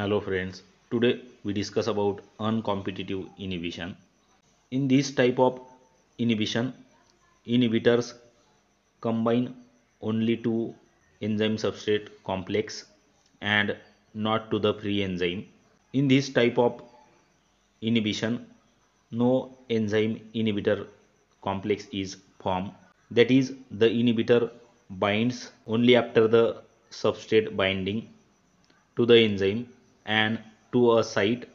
Hello friends, today we discuss about uncompetitive inhibition. In this type of inhibition, inhibitors combine only to enzyme substrate complex and not to the free enzyme. In this type of inhibition, no enzyme inhibitor complex is formed. That is, the inhibitor binds only after the substrate binding to the enzyme and to a site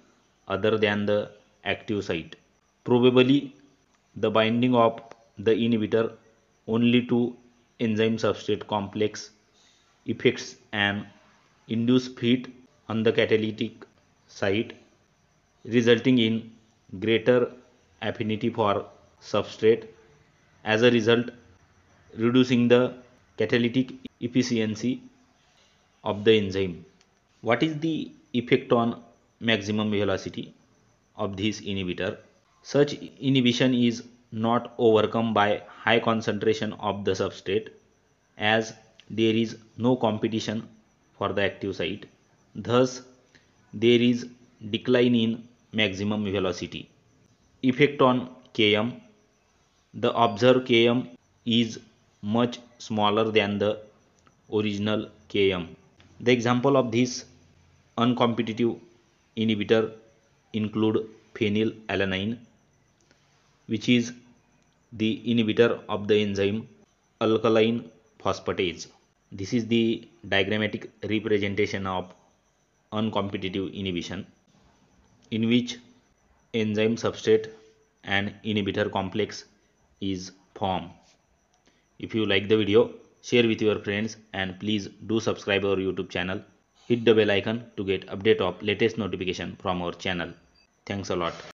other than the active site. Probably the binding of the inhibitor only to enzyme substrate complex effects an induced fit on the catalytic site, resulting in greater affinity for substrate, as a result reducing the catalytic efficiency of the enzyme. What is the effect on maximum velocity of this inhibitor? Such inhibition is not overcome by high concentration of the substrate, as there is no competition for the active site. Thus, there is decline in maximum velocity. Effect on Km. The observed Km is much smaller than the original Km. The example of this uncompetitive inhibitor include phenylalanine, which is the inhibitor of the enzyme alkaline phosphatase. This is the diagrammatic representation of uncompetitive inhibition, in which enzyme substrate and inhibitor complex is formed. If you like the video, share with your friends and please do subscribe our YouTube channel. Hit the bell icon to get update of latest notification from our channel. Thanks a lot.